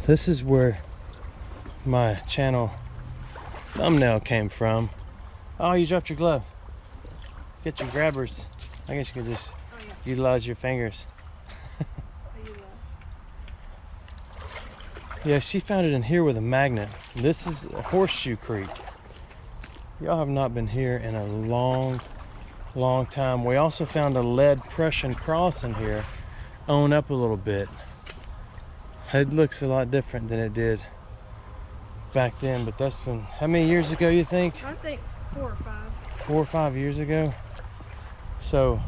This is where my channel thumbnail came from. Oh, you dropped your glove. Get your grabbers. I guess you could just utilize your fingers. Yeah, she found it in here with a magnet. This is Horseshoe Creek. Y'all have not been here in a long time. We also found a lead Prussian cross in here, own up a little bit. It looks a lot different than it did back then, but that's been, how many years ago you think? I think 4 or 5. 4 or 5 years ago. So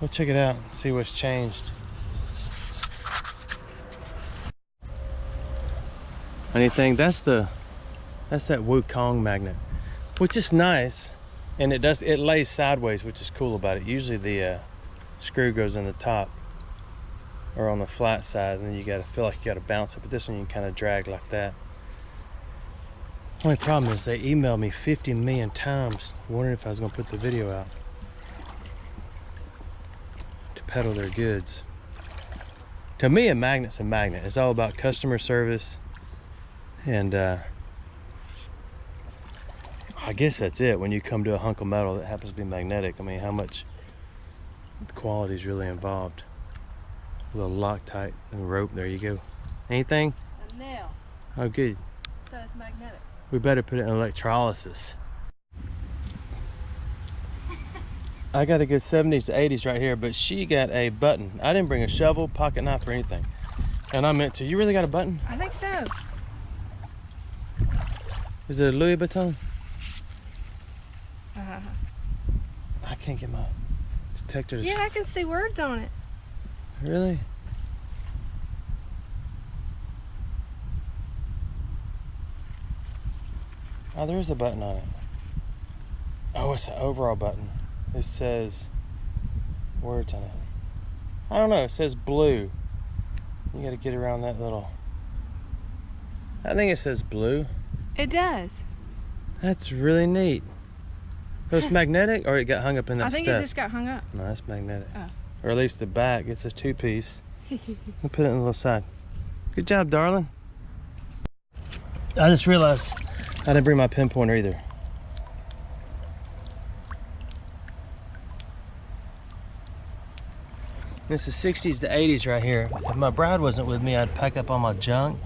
we'll check it out and see what's changed. Anything? That's that Wukong magnet, which is nice, and it lays sideways, which is cool about it. Usually the screw goes in the top or on the flat side, and then you gotta feel like you gotta bounce it, but this one you can kind of drag like that. Only problem is they emailed me 50 million times wondering if I was gonna put the video out to peddle their goods. To me, a magnet's a magnet. It's all about customer service, and I guess that's it. When you come to a hunk of metal that happens to be magnetic, I mean, how much quality is really involved? A little Loctite and rope, there you go. Anything? A nail. Oh, good. So it's magnetic. We better put it in electrolysis. I got a good 70s to 80s right here, but she got a button. I didn't bring a shovel, pocket knife, or anything. And I meant to. You really got a button? I think so. Is it a Louis Vuitton? Uh-huh. I can't get my detector to... Yeah, I can see words on it. Really? Oh, there's a button on it. Oh, it's an overall button. It says words on it. I don't know, it says blue. You gotta get around that little... I think it says blue. It does. That's really neat. So it's magnetic, or it got hung up in that I think step? it just got hung up. No, it's magnetic. Oh. Or at least the back. It's a two-piece. We'll put it on the little side. Good job, darling. I just realized I didn't bring my pin pointer either. This is 60s to 80s right here. If my bride wasn't with me, I'd pack up all my junk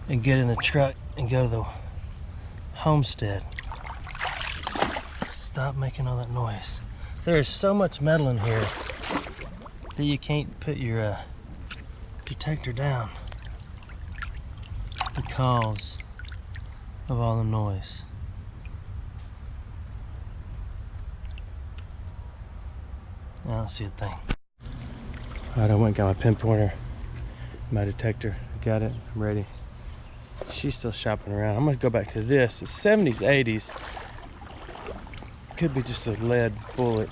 and get in the truck and go to the homestead. Stop making all that noise. There is so much metal in here that you can't put your detector down because of all the noise. I don't see a thing. All right, I went and got my pin pointer, my detector. Got it, I'm ready. She's still shopping around. I'm gonna go back to this. It's 70s, 80s. Could be just a lead bullet.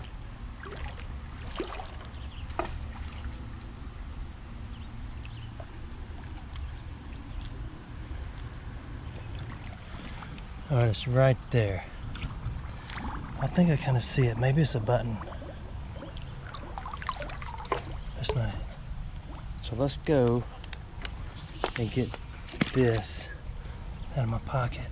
All right, it's right there. I think I kind of see it. Maybe it's a button. That's not it. So let's go and get this out of my pocket.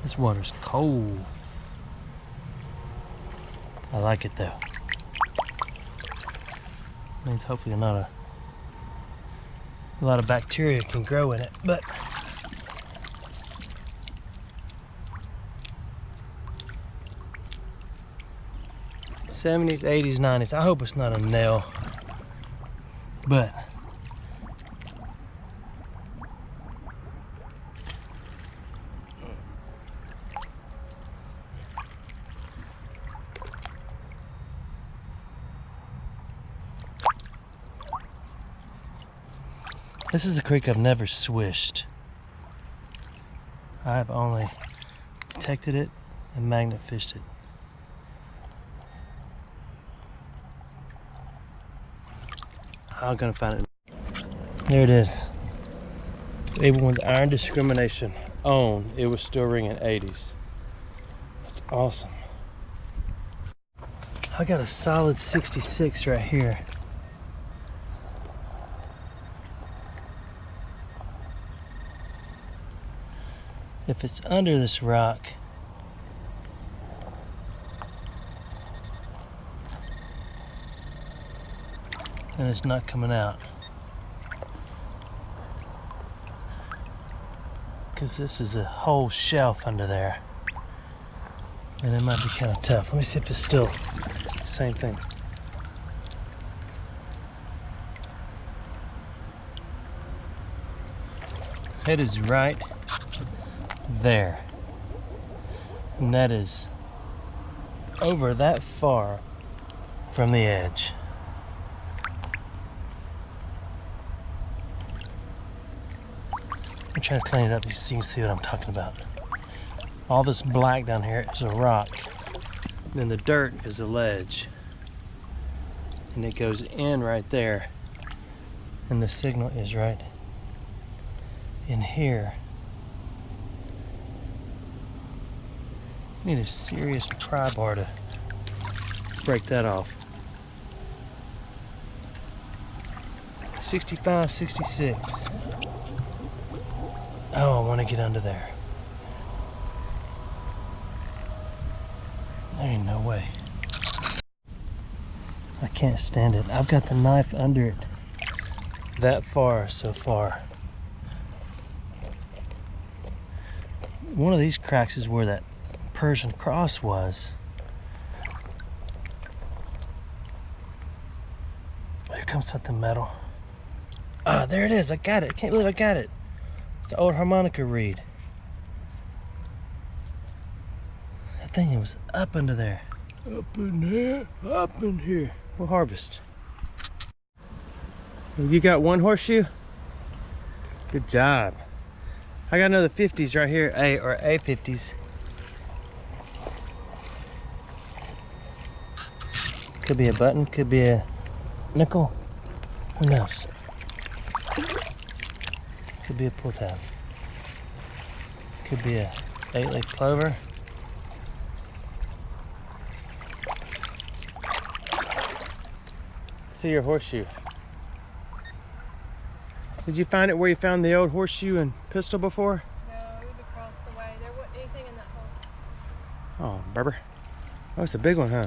This water's cold. I like it though. Means hopefully not a lot of bacteria can grow in it, but '70s, '80s, '90s. I hope it's not a nail, but this is a creek I've never swished. I've only detected it and magnet fished it. I'm gonna find it. There it is. Even with iron discrimination on, it was still ringing 80s. That's awesome. I got a solid 66 right here. If it's under this rock, and it's not coming out, because this is a whole shelf under there, and it might be kind of tough. Let me see if it's still the same thing. It is right there, and that is over that far from the edge. I'm trying to clean it up so you can see what I'm talking about. All this black down here is a rock. Then the dirt is a ledge. And it goes in right there. And the signal is right in here. Need a serious pry bar to break that off. 65, 66. Oh, I want to get under there. There ain't no way. I can't stand it. I've got the knife under it. That far so far. One of these cracks is where that Persian cross was. Here comes something metal. Ah, there it is. I got it. I can't believe I got it. It's an old harmonica reed. That thing was up under there. Up in there, up in here. We'll harvest. You got one horseshoe? Good job. I got another 50s right here, A50s. Could be a button, could be a nickel. Who knows? Could be a pull tab. Could be a 8-leaf clover. See your horseshoe. Did you find it where you found the old horseshoe and pistol before? No, it was across the way. There wasn't anything in that hole. Oh, Berber. Oh, it's a big one, huh?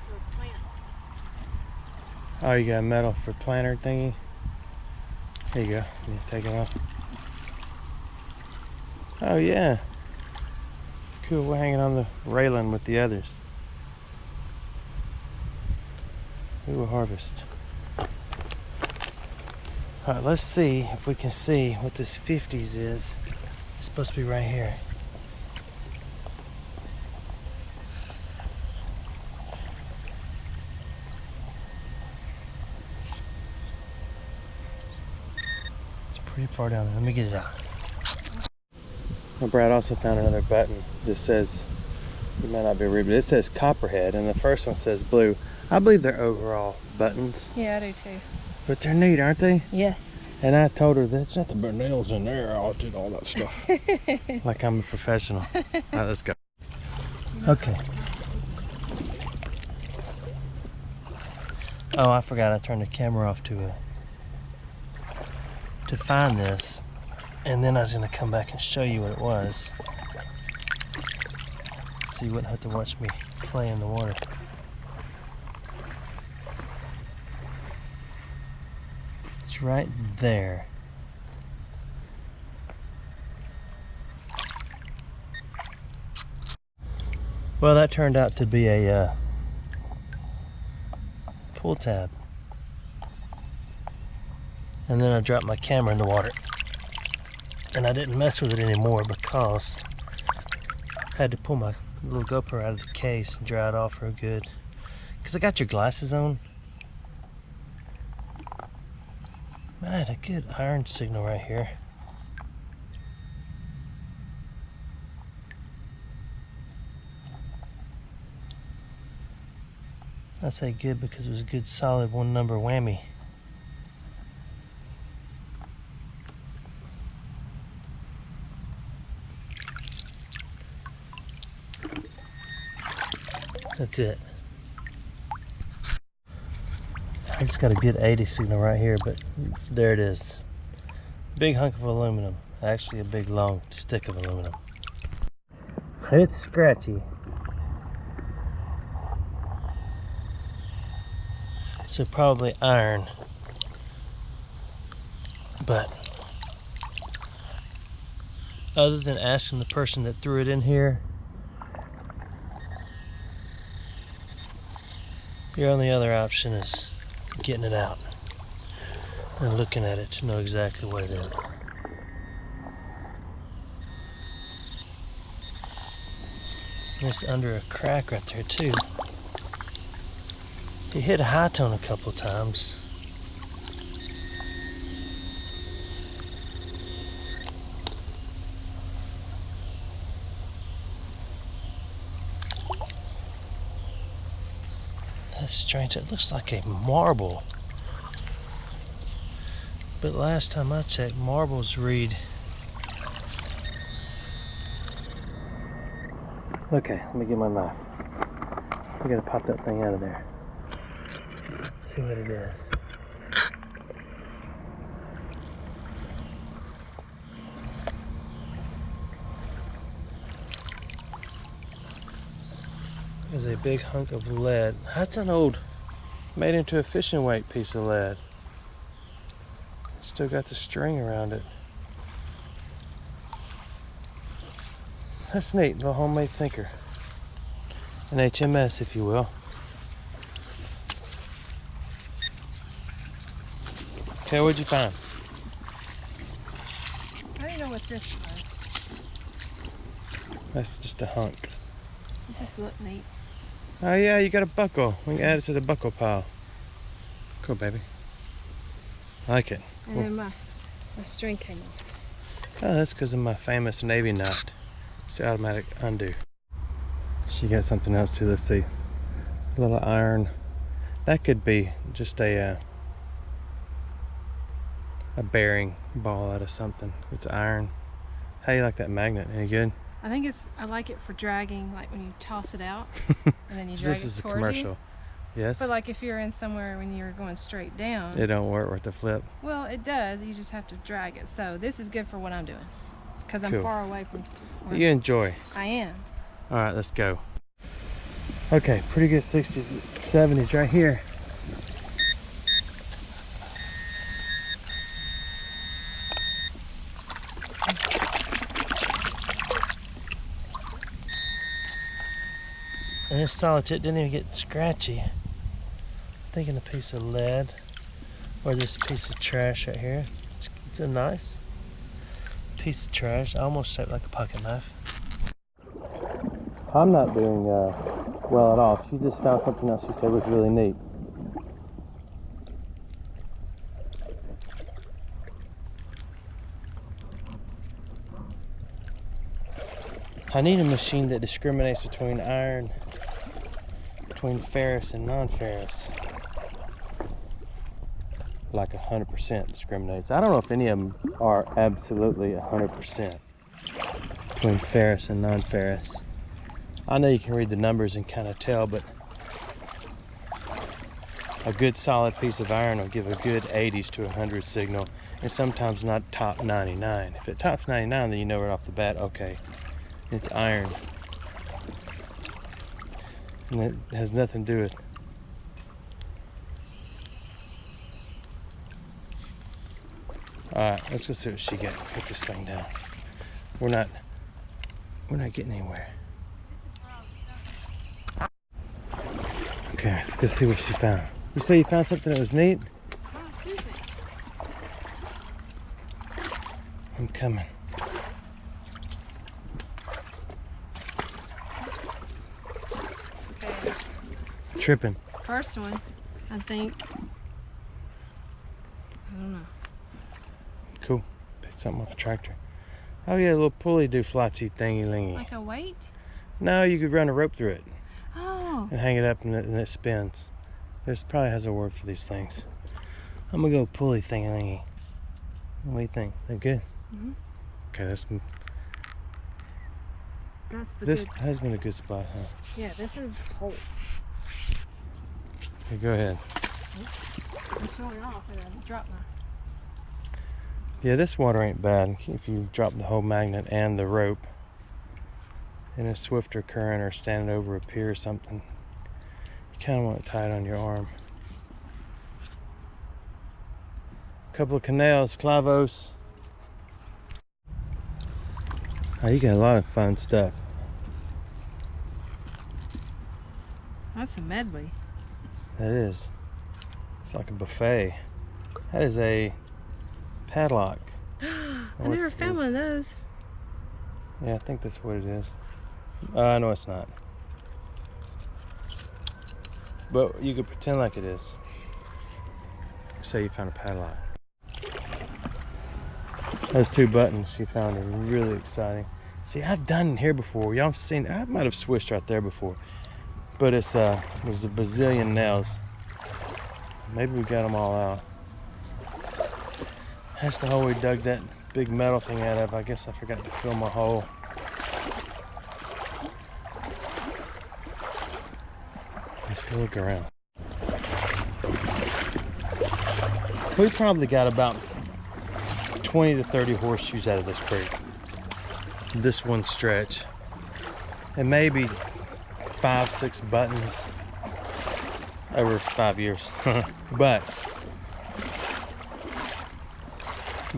For a plant. Oh, you got a metal for planter thingy? There you go. You take it off. Oh, yeah. Cool. We're hanging on the railing with the others. We will harvest. All right, let's see if we can see what this 50s is. It's supposed to be right here. It's pretty far down there. Let me get it out. Well, Brad also found another button that says, you might not be reading, but it says copperhead, and the first one says blue. I believe they're overall buttons. Yeah, I do too. But they're neat, aren't they? Yes. And I told her that's not the nails in there. I did all that stuff. Like I'm a professional. All right, let's go. Okay. Oh, I forgot I turned the camera off to find this. And then I was going to come back and show you what it was. So you wouldn't have to watch me play in the water. It's right there. Well, that turned out to be a pull tab. And then I dropped my camera in the water. And I didn't mess with it anymore because I had to pull my little GoPro out of the case and dry it off real good. Because I got your glasses on. Man, I had a good iron signal right here. I say good because it was a good solid 1 number whammy. That's it. I just got a good 80 signal right here, but there it is. Big hunk of aluminum. Actually a big long stick of aluminum. It's scratchy. So probably iron. But other than asking the person that threw it in here, your only other option is getting it out and looking at it to know exactly what it is. It's under a crack right there too. It hit a high tone a couple times. That's strange. It looks like a marble. But last time I checked, marbles read. Okay, let me get my knife. I gotta pop that thing out of there. See what it is. There's a big hunk of lead. That's an old, made into a fishing weight piece of lead. Still got the string around it. That's neat, little homemade sinker. An HMS, if you will. Okay, what'd you find? I don't know what this was. That's just a hunk. It just looked neat. Oh yeah, you got a buckle. We can add it to the buckle pile. Cool, baby. I like it. And then my string came off. Oh, that's because of my famous Navy knot. It's the automatic undo. She got something else too. Let's see. A little iron. That could be just a bearing ball out of something. It's iron. How do you like that magnet? Any good? I like it for dragging, like when you toss it out and then you drag This it is a towards commercial. you. Yes. But like if you're in somewhere when you're going straight down. It don't work with the flip. Well, it does. You just have to drag it. So this is good for what I'm doing because I'm Cool. far away from where You enjoy. I am. All right, let's go. Okay, pretty good 60s, 70s right here. And this solid tip didn't even get scratchy. I'm thinking a piece of lead or this piece of trash right here. It's a nice piece of trash, almost shaped like a pocket knife. I'm not doing well at all. She just found something else she said was really neat. I need a machine that discriminates between iron, between ferrous and non-ferrous. Like 100% discriminates. I don't know if any of them are absolutely 100% between ferrous and non-ferrous. I know you can read the numbers and kind of tell, but a good solid piece of iron will give a good 80s to 100 signal, and sometimes not top 99. If it tops 99, then you know right off the bat, okay, it's iron. And it has nothing to do with Alright, let's go see what she got. Put this thing down. We're not getting anywhere. Okay, let's go see what she found. You say you found something that was neat? I'm coming. Okay. Tripping. First one, I think. I don't know. Cool. Picked something off a tractor. Oh yeah, a little pulley do flatchy thingy lingy. Like a weight? No, you could run a rope through it. Oh. Oh. and hang it up and it spins. There's probably has a word for these things. I'm gonna go pulley thingy. What do you think? They're good? Mm-hmm. Okay, That's the this good. has been a good spot, huh? Yeah, this is whole. Okay, go ahead. I'm showing off and I dropped my. Yeah, this water ain't bad if you drop the whole magnet and the rope in a swifter current or standing over a pier or something. You kind of want it tied on your arm. A couple of canals, clavos. Oh, you got a lot of fun stuff. That's a medley. That is. It's like a buffet. That is a padlock. I never found one of those. Yeah, I think that's what it is. No, it's not. But you could pretend like it is. Say you found a padlock. Those two buttons she found are really exciting. See, I've done it here before. Y'all have seen, I might have swished right there before. But it was a bazillion nails. Maybe we got them all out. That's the hole we dug that big metal thing out of. I guess I forgot to fill my hole. Let's go look around. We probably got about 20 to 30 horseshoes out of this creek. This one stretch. And maybe 5, 6 buttons over 5 years. But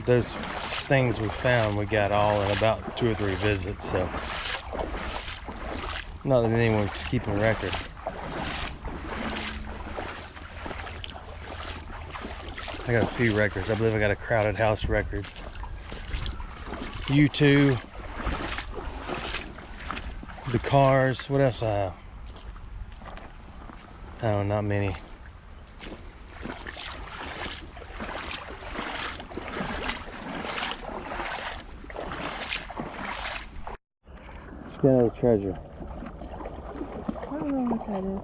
those things we found, we got all in about 2 or 3 visits. So not that anyone's keeping record. I got a few records. I believe I got a crowded house record. U2. The cars. What else I have? Oh, not many. Let's get another treasure. I don't know what that is.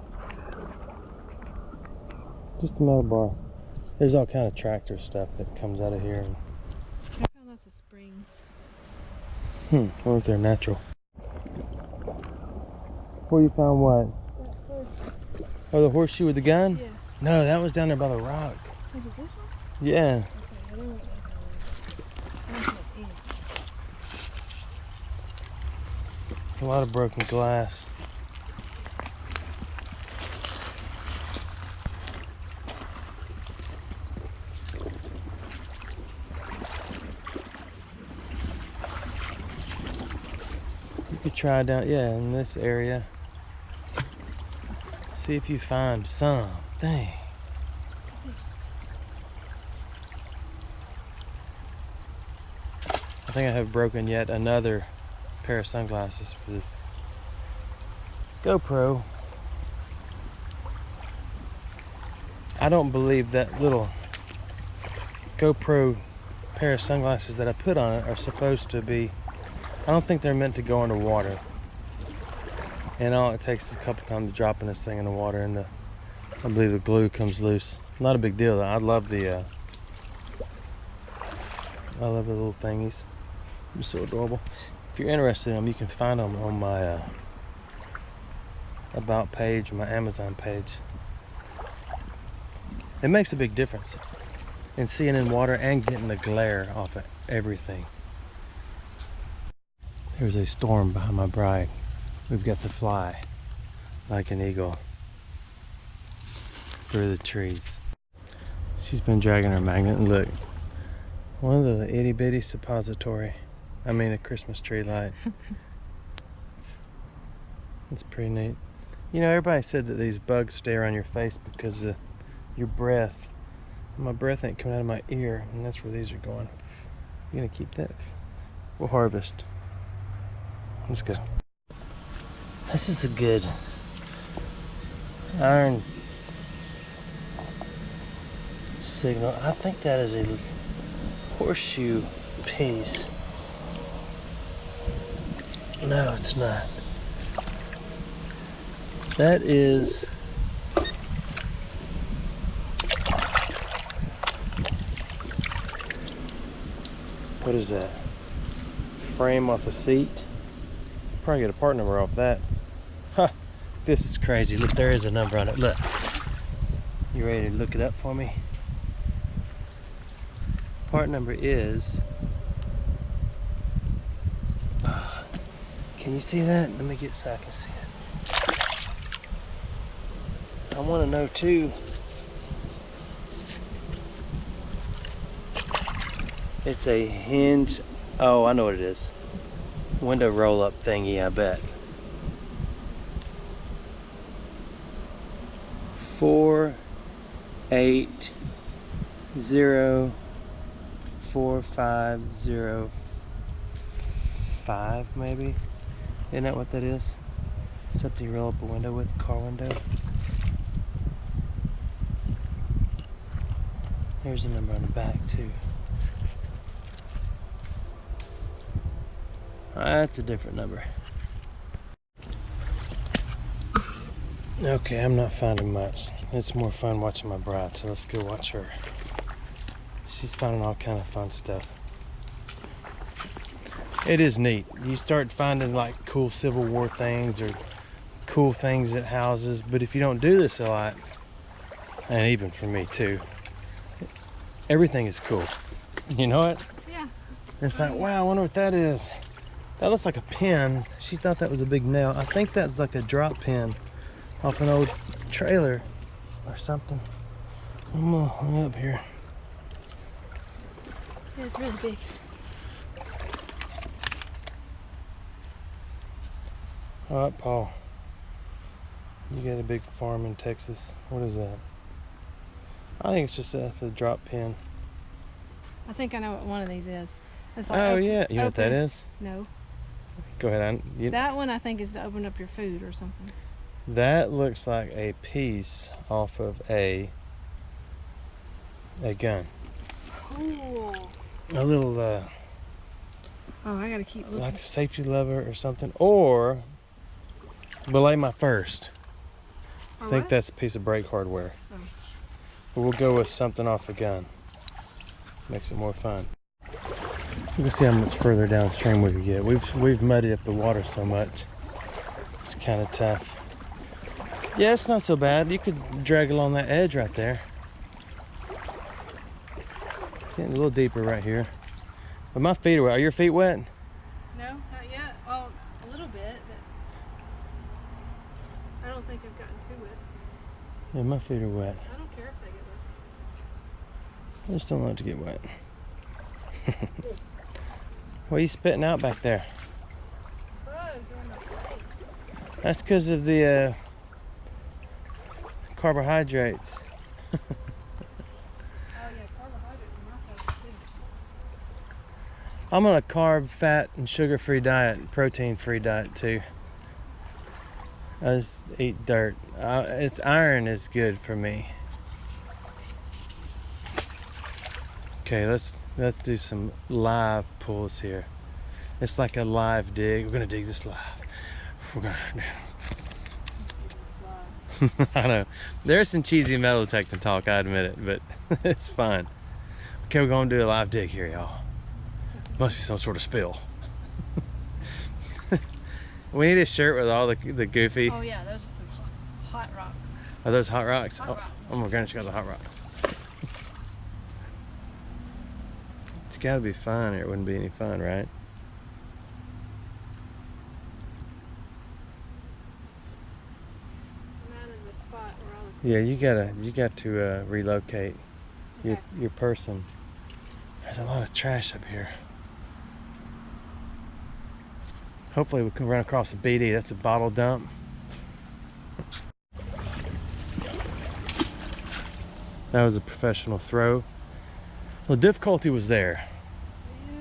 Just a metal bar. There's all kind of tractor stuff that comes out of here. I found lots of springs. I wonder if they're natural. Where you found what? Oh, the horseshoe with the gun? Yeah. No, that was down there by the rock. Was it this one? Yeah. Okay, I didn't want A lot of broken glass. You could try down, yeah, in this area. See if you find something. I think I have broken yet another pair of sunglasses for this GoPro. I don't believe that little GoPro pair of sunglasses that I put on it are supposed to be, I don't think they're meant to go underwater. And all it takes is a couple times of dropping this thing in the water and I believe the glue comes loose. Not a big deal though. I love the little thingies. They're so adorable. If you're interested in them, you can find them on my about page, my Amazon page. It makes a big difference in seeing in water and getting the glare off of everything. There's a storm behind my bride. We've got to fly like an eagle through the trees. She's been dragging her magnet and look, one of the itty bitty suppository. I mean a Christmas tree light. It's pretty neat. You know, everybody said that these bugs stay around your face because of your breath. My breath ain't coming out of my ear, and that's where these are going. You're gonna keep that? We'll harvest. Let's go. This is a good iron signal. I think that is a horseshoe piece. No, it's not. That is... What is that? Frame off a seat. Probably get a part number off that. Huh. This is crazy. Look, there is a number on it. Look. You ready to look it up for me? Part number is... can you see that? Let me get so I can see it. I want to know too. It's a hinge. Oh, I know what it is. Window roll-up thingy, I bet. 4804505 maybe. Isn't that what that is? Something you roll up a window with, car window. There's a number on the back too. That's a different number. Okay, I'm not finding much. It's more fun watching my bride, so let's go watch her. She's finding all kind of fun stuff. It is neat. You start finding like cool Civil War things or cool things at houses, but if you don't do this a lot, and even for me too, everything is cool. You know what? Yeah. It's like, wow, I wonder what that is. That looks like a pin. She thought that was a big nail. I think that's like a drop pin off an old trailer or something. I'm up here. Yeah, it's really big. All right, Paul. You got a big farm in Texas. What is that? I think it's just that's a drop pin. I think I know what one of these is. It's like Oh yeah, you know what that is? No. Go ahead. That one I think is to open up your food or something. That looks like a piece off of a gun. Cool. A little Oh, I gotta keep looking. like a safety lever or something, or belay my first. I think that's a piece of brake hardware. Oh. But we'll go with something off a gun. Makes it more fun. You can see how much further downstream we can get. We've muddied up the water so much. It's kind of tough. Yeah, it's not so bad. You could drag along that edge right there. Getting a little deeper right here. But my feet are wet. Are your feet wet? No, not yet. Oh, a little bit, but I don't think I've gotten too wet. Yeah, my feet are wet. I don't care if they get wet. I just don't like to get wet. What are you spitting out back there? That's because of the carbohydrates. Oh yeah, carbohydrates are my favorite too. I'm on a carb, fat, and sugar-free diet, protein-free diet too. I just eat dirt. It's iron is good for me. Okay, let's do some live pulls here. It's like a live dig. We're gonna dig this live. We're gonna. I know. There's some cheesy metal detecting talk, I admit it, but it's fine. Okay, we're gonna do a live dig here, y'all. Must be some sort of spill. We need a shirt with all the goofy. Oh yeah, those are some hot rocks. Are those hot rocks? Hot rock. Oh my goodness, you got the hot rock. It's gotta be fun or it wouldn't be any fun, right? I'm out of the spot where all the... Yeah, you got to relocate your person. There's a lot of trash up here. Hopefully we can run across a BD. That's a bottle dump. That was a professional throw. The difficulty was there.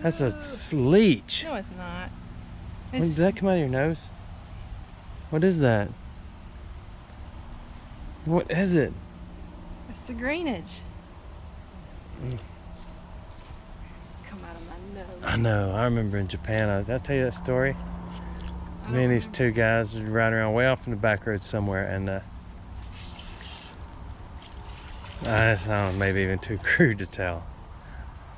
That's a leech. No, it's not. Did that come out of your nose? What is that? What is it? It's the greenage. Come out of my nose. I know. I remember in Japan. Did I tell you that story? Me and these two guys were riding around way off in the back road somewhere, and I don't know, maybe even too crude to tell.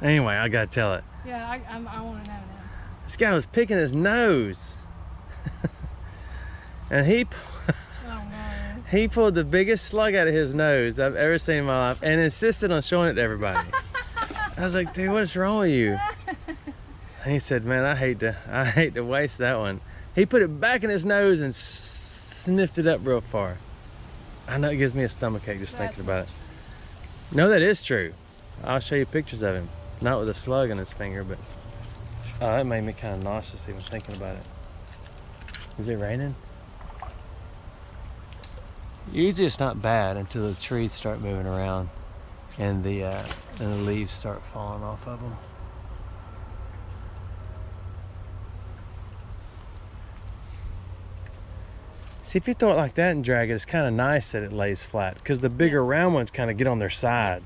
Anyway, I gotta tell it. Yeah, I want to know now. This guy was picking his nose, and Oh no. he pulled the biggest slug out of his nose I've ever seen in my life, and insisted on showing it to everybody. I was like, dude, what's wrong with you? And he said, man, I hate to waste that one. He put it back in his nose and sniffed it up real far. I know it gives me a stomachache just thinking about it. No, that is true. I'll show you pictures of him. Not with a slug in his finger, but that made me kind of nauseous even thinking about it. Is it raining? Usually it's not bad until the trees start moving around and the leaves start falling off of them. See, if you throw it like that and drag it, it's kind of nice that it lays flat, because the bigger round ones kind of get on their side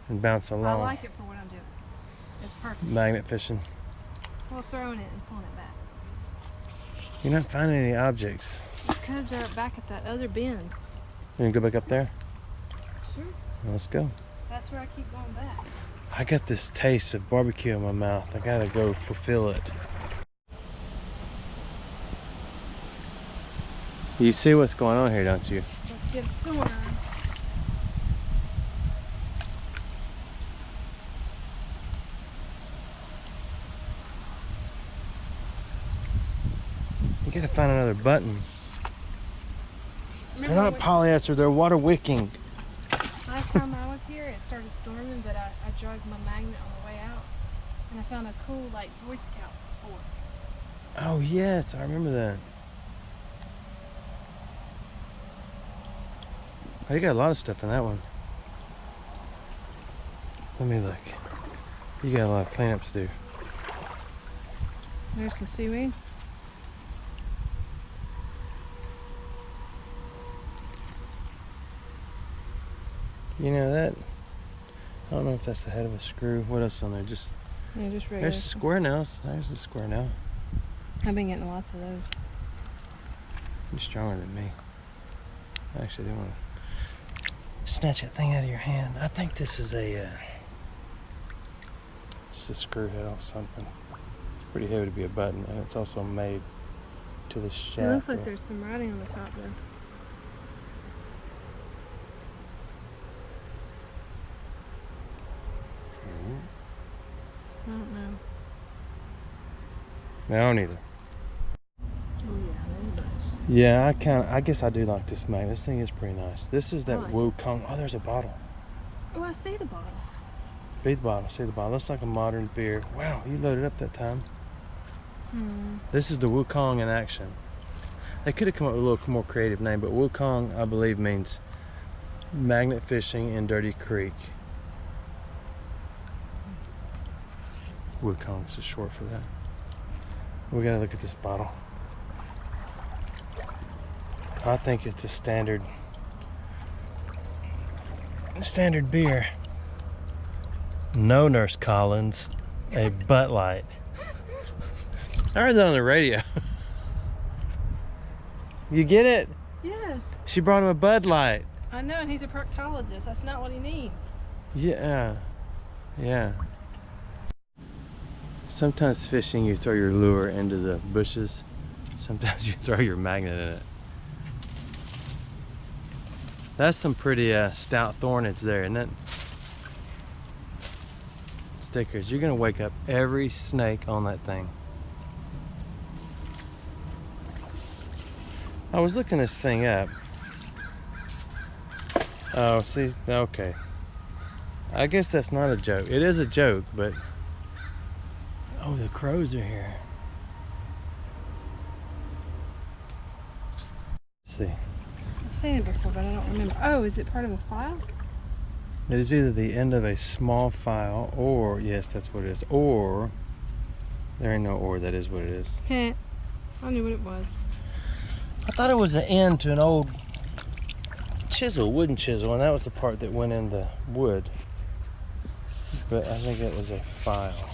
and bounce along. I like it for what I'm doing. It's perfect. Magnet fishing. Well, throwing it and pulling it back. You're not finding any objects. It's because they're back at that other bend. You gonna go back up there? Sure. Let's go. That's where I keep going back. I got this taste of barbecue in my mouth. I gotta go fulfill it. You see what's going on here, don't you? Let's get a storm. You gotta find another button. Remember They're not polyester, they're water wicking. last time I was here, it started storming, but I dragged my magnet on the way out, and I found a cool, like, Boy Scout fort. Oh yes, I remember that. Oh, you got a lot of stuff in that one. Let me look. You got a lot of cleanup to do. There's some seaweed. You know that? I don't know if that's the head of a screw. What else on there? Just Yeah, just regular. there's the square nails. There's the square nail. I've been getting lots of those. You're stronger than me. I actually do want to snatch that thing out of your hand. I think this is a just a screw head off something. It's pretty heavy to be a button, and it's also made to the shaft. It looks like there's some writing on the top though. I don't know. I don't either. Oh yeah, there's a bunch. Yeah, I guess I do like this magnet. This thing is pretty nice. This is that I like Wukong. Oh, there's a bottle. Oh, I see the bottle. Beat the bottle. See the bottle. Looks like a modern beer. Wow, you loaded up that time. This is the Wukong in action. They could have come up with a little more creative name, but Wukong, I believe, means magnet fishing in Dirty Creek. Wukong is just short for that. We gotta look at this bottle. I think it's a standard beer. No, Nurse Collins, a Butt Light. I heard that on the radio. You get it? Yes. She brought him a Bud Light. I know, and he's a proctologist. That's not what he needs. Yeah. Sometimes fishing, you throw your lure into the bushes. Sometimes you throw your magnet in it. That's some pretty stout thornage there, isn't it? Stickers. You're gonna wake up every snake on that thing. I was looking this thing up. Oh, see, okay. I guess that's not a joke. It is a joke, but oh, the crows are here. Let's see. I've seen it before, but I don't remember. Oh, is it part of a file? It is either the end of a small file, or, yes, that's what it is, or, there ain't no or, that is what it is. Heh. I knew what it was. I thought it was the end to an old chisel, wooden chisel, and that was the part that went in the wood. But I think it was a file.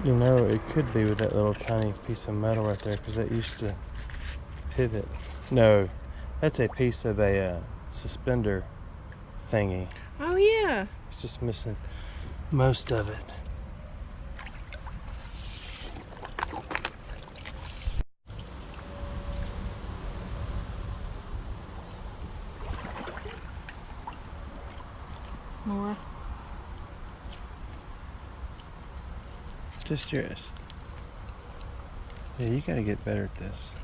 You know, it could be with that little tiny piece of metal right there, because that used to pivot. No, that's a piece of a suspender thingy. Oh yeah. It's just missing most of it. More. Just yours. Yeah, you gotta get better at this.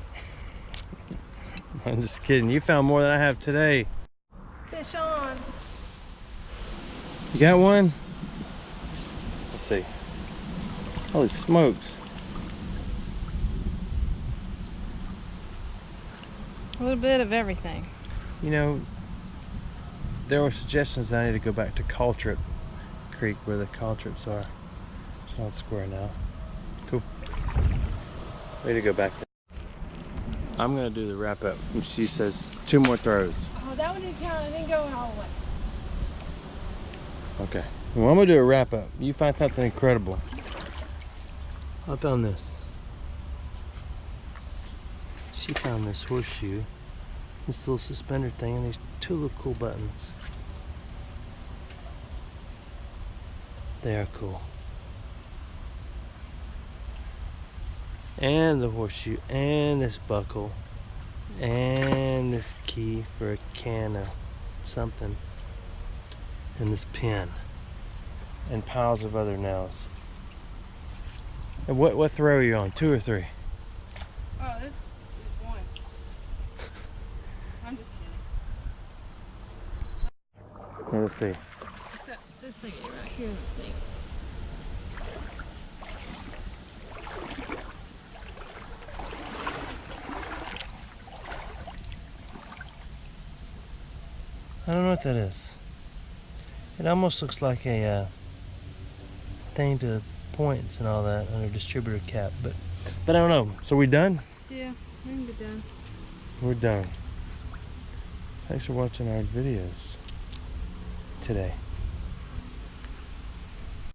I'm just kidding. You found more than I have today. Fish on. You got one? Let's see. Holy smokes. A little bit of everything. You know, there were suggestions that I need to go back to Caltrip Creek where the caltrips are. It's not square now. Cool. Way to go back there. I'm gonna do the wrap up. And she says 2 more throws. Oh, that one didn't count. I didn't go all the way. Okay. Well, I'm gonna do a wrap up. You find something incredible. I found this. She found this horseshoe, this little suspender thing, and these 2 little cool buttons. They are cool. And the horseshoe, and this buckle, and this key for a can of something, and this pin, and piles of other nails. And what throw are you on? 2 or 3? Oh, this is 1. I'm just kidding. Let's see. This thing right here, this thing. I don't know what that is. It almost looks like a thing to points and all that on a distributor cap, but I don't know. So we done? Yeah, we can be done. We're done. Thanks for watching our videos today.